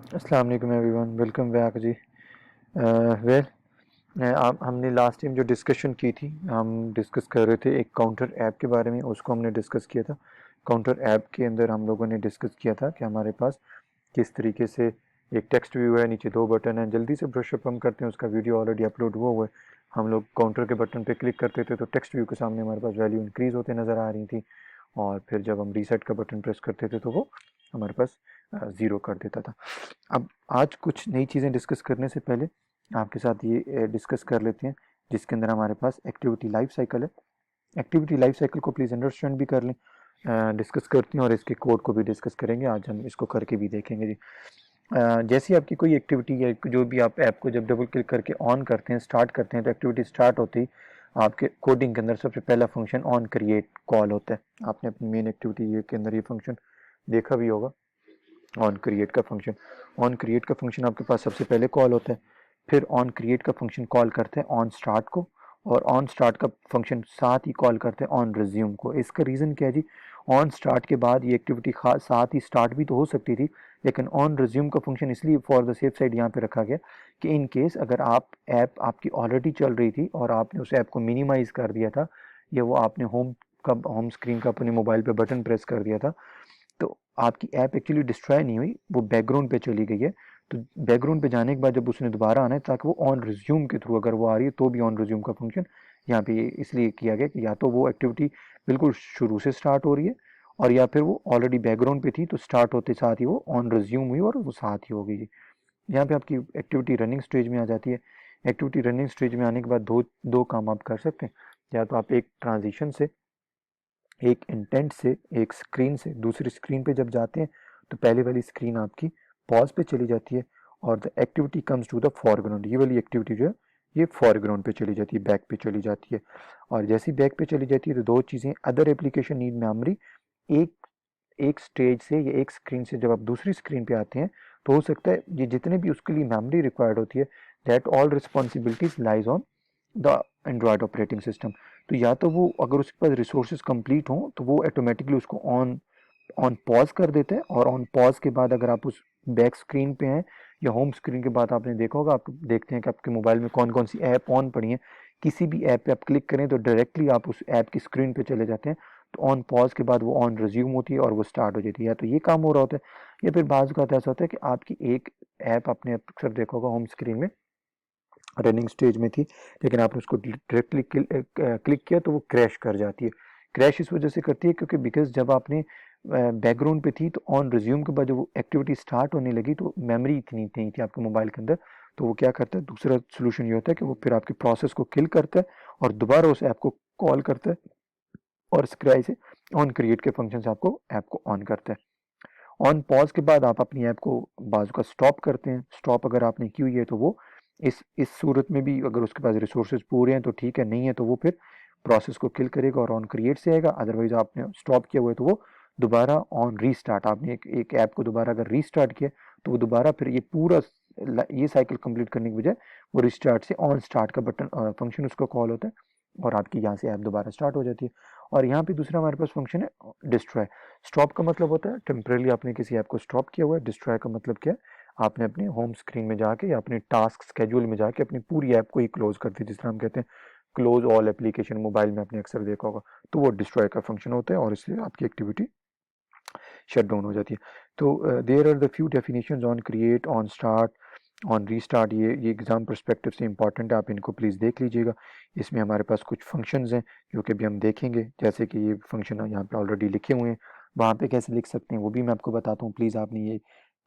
अस्सलाम वालेकुम everyone, welcome back जी। Well आप हमने लास्ट टाइम जो डिस्कशन की थी, हम डिस्कस कर रहे थे एक काउंटर ऐप के बारे में। उसको हमने डिस्कस किया था। काउंटर ऐप के अंदर हम लोगों ने डिस्कस किया था कि हमारे पास किस तरीके से एक टेक्स्ट व्यू है, नीचे दो बटन है। जल्दी से ब्रशअप हम करते हैं, उसका वीडियो ऑलरेडी अपलोड हुआ है। हम लोग काउंटर के बटन पे क्लिक करते थे तो टेक्स्ट व्यू के सामने हमारे पास वैल्यू इंक्रीज़ होते नज़र आ रही थी, और फिर जब हम रीसेट का बटन प्रेस करते थे तो वो हमारे पास ज़ीरो कर देता था। अब आज कुछ नई चीज़ें डिस्कस करने से पहले आपके साथ ये डिस्कस कर लेते हैं, जिसके अंदर हमारे पास एक्टिविटी लाइफ साइकिल है। एक्टिविटी लाइफ साइकिल को प्लीज़ अंडरस्टैंड भी कर लें। डिस्कस करते हैं और इसके कोड को भी डिस्कस करेंगे। आज हम इसको करके भी देखेंगे जी। जैसे आपकी कोई एक्टिविटी है, जो भी आप ऐप को जब डबल क्लिक करके ऑन करते हैं, स्टार्ट करते हैं, तो एक्टिविटी स्टार्ट होती ही आपके कोडिंग के अंदर सबसे पहला फंक्शन ऑन क्रिएट कॉल होता है। आपने अपनी मेन एक्टिविटी के अंदर ये फंक्शन देखा भी होगा, ऑन क्रिएट का फंक्शन। ऑन क्रिएट का फंक्शन आपके पास सबसे पहले कॉल होता है। फिर ऑन क्रिएट का फंक्शन कॉल करते हैं ऑन स्टार्ट को, और ऑन स्टार्ट का फंक्शन साथ ही कॉल करते हैं ऑन रिज्यूम को। इसका रीज़न क्या है जी? ऑन स्टार्ट के बाद ये एक्टिविटी साथ ही स्टार्ट भी तो हो सकती थी, लेकिन ऑन रिज्यूम का फंक्शन इसलिए फॉर द सेफ साइड यहाँ पे रखा गया कि इन केस अगर आप ऐप आपकी ऑलरेडी चल रही थी और आपने उस ऐप को मिनिमाइज कर दिया था, या वो आपने होम स्क्रीन का अपने मोबाइल पे बटन प्रेस कर दिया था, तो आपकी ऐप एक्चुअली डिस्ट्रॉय नहीं हुई, वो बैकग्राउंड पे चली गई है। तो बैकग्राउंड पे जाने के बाद जब उसने दोबारा आना है, ताकि वो ऑन रिज्यूम के थ्रू अगर वो आ रही है तो भी ऑन रिज्यूम का फंक्शन यहाँ पे इसलिए किया गया कि या तो वो एक्टिविटी बिल्कुल शुरू से स्टार्ट हो रही है, और या फिर वो ऑलरेडी बैकग्राउंड पे थी तो स्टार्ट होते साथ ही वो ऑन रिज्यूम हुई और वो साथ ही हो गई। यहाँ पे आपकी एक्टिविटी रनिंग स्टेज में आ जाती है। एक्टिविटी रनिंग स्टेज में आने के बाद दो दो काम आप कर सकते हैं। या तो आप एक ट्रांजिशन से, एक इंटेंट से, एक स्क्रीन से दूसरी स्क्रीन पे जब जाते हैं तो पहले वाली स्क्रीन आपकी पॉज पे चली जाती है, और the activity comes to the foreground. ये वाली एक्टिविटी जो है ये फॉरग्राउंड पे चली जाती है, बैक पे चली जाती है। और जैसी बैक पे चली जाती है तो दो चीज़ें, अदर एप्लीकेशन नीड मेमोरी। एक एक स्टेज से या एक स्क्रीन से जब आप दूसरी स्क्रीन पे आते हैं तो हो सकता है ये जितने भी उसके लिए मेमोरी रिक्वायर्ड होती है, that all responsibilities lies on the Android operating system. तो या तो वो अगर उसके पास रिसोर्सेज कंप्लीट हों तो वो ऑटोमेटिकली उसको ऑन ऑन पॉज कर देते हैं, और ऑन पॉज के बाद अगर आप उस बैक स्क्रीन पे हैं या होम स्क्रीन के बाद आपने देखा होगा, आप देखते हैं कि आपके मोबाइल में कौन कौन सी ऐप ऑन पड़ी हैं। किसी भी ऐप पे आप क्लिक करें तो डायरेक्टली आप उस ऐप की स्क्रीन पे चले जाते हैं। तो ऑन पॉज के बाद वो ऑन रिज्यूम होती है और वो स्टार्ट हो जाती है। या तो ये काम हो रहा होता है, या फिर बाज़ का ऐसा होता है कि आपकी एक ऐप आपने अक्सर देखा होगा होम स्क्रीन में रनिंग स्टेज में थी, लेकिन आपने उसको डायरेक्टली क्लिक किया तो वो क्रैश कर जाती है। क्रैश इस वजह से करती है क्योंकि बिकॉज जब आपने बैकग्राउंड पे थी तो ऑन रिज्यूम के बाद जब वो एक्टिविटी स्टार्ट होने लगी तो मेमोरी इतनी नहीं थी आपके मोबाइल के अंदर। तो वो क्या करता है, दूसरा सोल्यूशन ये होता है कि वो फिर आपकी प्रोसेस को किल करता है और दोबारा उस ऐप को कॉल करता है, और स्क्राई से ऑन क्रिएट के फंक्शन से आपको ऐप को ऑन करता है। ऑन पॉज के बाद आप अपनी ऐप को बाजू का स्टॉप करते हैं। स्टॉप अगर आपने की हुई है तो वो इस सूरत में भी अगर उसके पास रिसोर्सेज पूरे हैं तो ठीक है, नहीं है तो वो फिर प्रोसेस को किल करेगा और ऑन क्रिएट से आएगा। अदरवाइज आपने स्टॉप किया हुआ है तो वो दोबारा ऑन रीस्टार्ट, आपने एक ऐप को दोबारा अगर रीस्टार्ट किया तो वो दोबारा फिर ये पूरा ये साइकिल कंप्लीट करने के बजाय वो रिस्टार्ट से ऑन स्टार्ट का बटन फंक्शन उसका कॉल होता है, और आपकी यहाँ से ऐप दोबारा स्टार्ट हो जाती है। और यहाँ पे दूसरा हमारे पास फंक्शन है डिस्ट्रॉय। स्टॉप का मतलब होता है टेम्परेली आपने किसी ऐप को स्टॉप किया हुआ है। डिस्ट्रॉय का मतलब क्या है, आपने अपने होम स्क्रीन में जाके या अपने टास्क स्केड्यूल में जाके अपनी पूरी ऐप को ही क्लोज कर दी, जिस तरह हम कहते हैं क्लोज ऑल एप्लीकेशन। मोबाइल में आपने अक्सर देखा होगा, तो वो डिस्ट्रॉय का फंक्शन होता है और इसलिए आपकी एक्टिविटी शट डाउन हो जाती है। तो there are the few definitions on create, on start, on restart. ये एग्जाम परस्पेक्टिव से इंपॉर्टेंट है, आप इनको प्लीज़ देख लीजिएगा। इसमें हमारे पास कुछ फंक्शंस हैं जो कि अभी हम देखेंगे, जैसे कि ये फंक्शन यहाँ पे ऑलरेडी लिखे हुए हैं। वहाँ पे कैसे लिख सकते हैं वो भी मैं आपको बताता हूँ। प्लीज़ आपने ये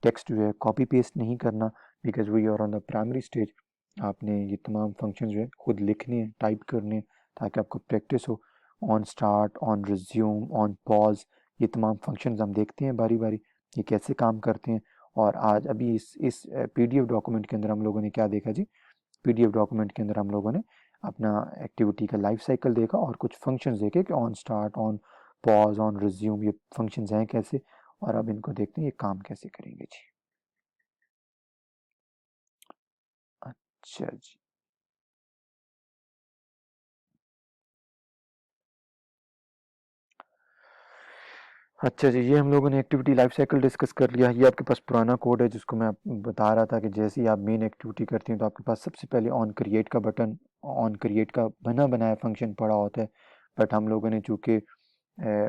टेक्स्ट जो है कॉपी पेस्ट नहीं करना, because we are on the primary stage. आपने ये तमाम फंक्शन जो है खुद लिखने हैं, टाइप करने हैं, ताकि आपको प्रैक्टिस हो। On start, on resume, on pause, ये तमाम फंक्शंस हम देखते हैं बारी बारी, ये कैसे काम करते हैं। और आज अभी इस पीडीएफ डॉक्यूमेंट के अंदर हम लोगों ने क्या देखा जी? पीडीएफ डॉक्यूमेंट के अंदर हम लोगों ने अपना एक्टिविटी का लाइफ साइकिल देखा और कुछ फंक्शंस देखे कि on start, on pause, on resume ये फंक्शंस हैं कैसे, और अब इनको देखते हैं ये काम कैसे करेंगे जी। अच्छा जी। अच्छा जी, ये हम लोगों ने एक्टिविटी लाइफ साइकिल डिस्कस कर लिया। ये आपके पास पुराना कोड है जिसको मैं बता रहा था कि जैसे ही आप मेन एक्टिविटी करती हैं तो आपके पास सबसे पहले ऑन क्रिएट का बटन, ऑन क्रिएट का बना बनाया फंक्शन पड़ा होता है। बट हम लोगों ने चूँकि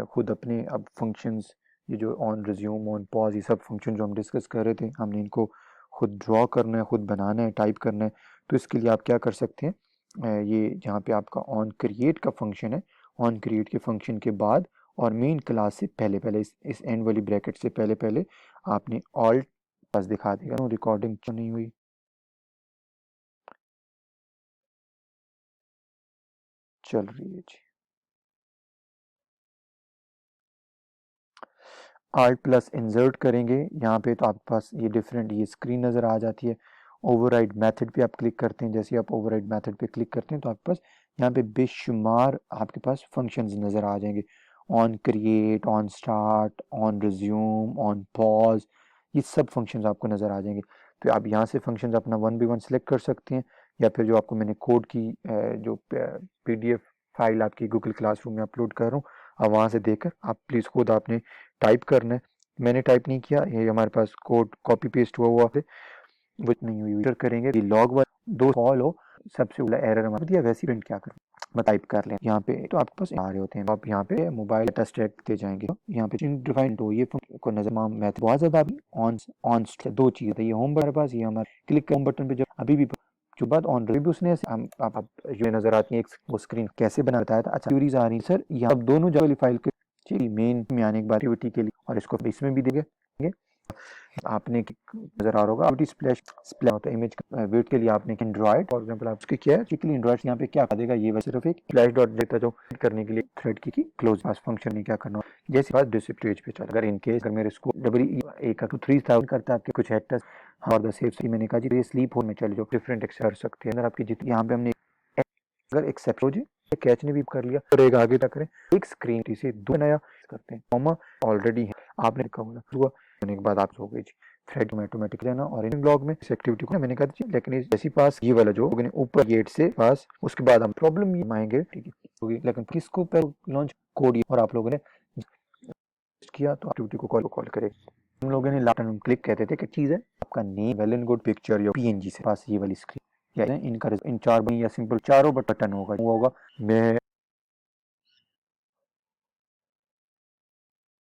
खुद अपने अब फंक्शंस, ये जो ऑन रिज्यूम, ऑन पॉज, ये सब फंक्शन जो हम डिस्कस कर रहे थे, हमने इनको खुद ड्रॉ करना है, खुद बनाना है, टाइप करना है। तो इसके लिए आप क्या कर सकते हैं, ये जहाँ पे आपका ऑन क्रिएट का फंक्शन है, ऑन क्रिएट के फंक्शन के बाद और मेन क्लास से पहले पहले इस एंड वाली ब्रैकेट से पहले पहले आपने ऑल्ट पास दिखा देगा। रिकॉर्डिंग क्यों नहीं हुई, चल रही है जी। आर्ट प्लस इंसर्ट करेंगे यहाँ पे तो आपके पास ये डिफरेंट ये स्क्रीन नज़र आ जाती है। ओवरराइड मेथड पे आप क्लिक करते हैं, जैसे आप ओवरराइड मेथड पे क्लिक करते हैं तो आपके पास यहाँ पे बेशुमार आपके पास फंक्शंस नज़र आ जाएंगे। On create, on start, on resume, on pause, ये सब फंक्शंस आपको नज़र आ जाएंगे। तो आप यहाँ से फंक्शंस अपना वन बाई वन सेलेक्ट कर सकते हैं, या फिर जो आपको मैंने कोड की जो PDF फाइल आपकी गूगल क्लासरूम में अपलोड कर रहा हूँ, आप वहाँ से देखकर आप प्लीज़ खुद आपने टाइप करना है। मैंने टाइप नहीं किया, ये हमारे पास कोड कॉपी पेस्ट हुआ हुआ है, वो नहीं हुई हुई करेंगे। ये लॉग वाला दो कॉल हो, सबसे बड़ा एरर हमारा दिया, वैसे ही प्रिंट क्या करें, मैं टाइप कर लें यहाँ पे। तो आपके पास आ रहे होते हैं, आप यहाँ पे मोबाइल डाटा स्टैक दे जाएंगे, यहाँ पे डिफाइंड हो ये को नजर मैथ बहुत ज्यादा ऑन ऑन दो चीज है, ये होम बटन पास, ये हमारे क्लिक होम बटन पे जब अभी भी जो बात ऑन रही भी उसने हम आप जो नजर आती है एक वो स्क्रीन कैसे बना बताया था। अच्छा क्यूरीज आ रही सर, यहाँ अब दोनों जगह फाइल के मेन में आने के बाद एक्टिविटी के लिए और इसको इसमें भी देंगे। आपने नजर आ रहा होगा स्प्लैश स्प्लैश होता है इमेज वेट के लिए आपने एंड्रॉइड फॉर एग्जांपल आप उसके क्या है कि एंड्रॉइड यहाँ पे क्या कर देगा, ये सिर्फ एक स्प्लैश डॉट देता जो करने के लिए थ्रेड की क्लोज पास फंक्शन नहीं क्या करना जैसे बात डिस्प्ले पे चल। अगर इन केस अगर मेरे स्कोर W1 करता है आपके कुछ हेक्टर्स और द सेफ सी मैंने कहा जी ये स्लीप हो में चले जो डिफरेंट कर सकते हैं अगर आपकी जितनी यहाँ पे हमने अगर एक्सेप्ट हो जाए कैच ने भी कर लिया और एक आगे तक करें एक स्क्रीन से दो नया करते हैं कॉमा ऑलरेडी है आपने कहूँगा हुआ होने के बाद आप हो गई जी थ्रेड में ऑटोमेटिक लेना और इन ब्लॉग में इस एक्टिविटी को मैंने कहा था लेकिन इस जैसी पास ये वाला जो ऊपर गेट से पास उसके बाद हम प्रॉब्लम ये आएंगे ठीक है होगी लेकिन किसको पर लॉन्च कोड और आप लोगों ने किया तो एक्टिविटी को कॉल करें। हम लोगों ने लास्ट टाइम क्लिक कहते थे कि चीज़ है आपका name well and good picture या PNG से पास ये वाली स्क्रीन या इनका इन चार या सिंपल चारों बटन होगा मैं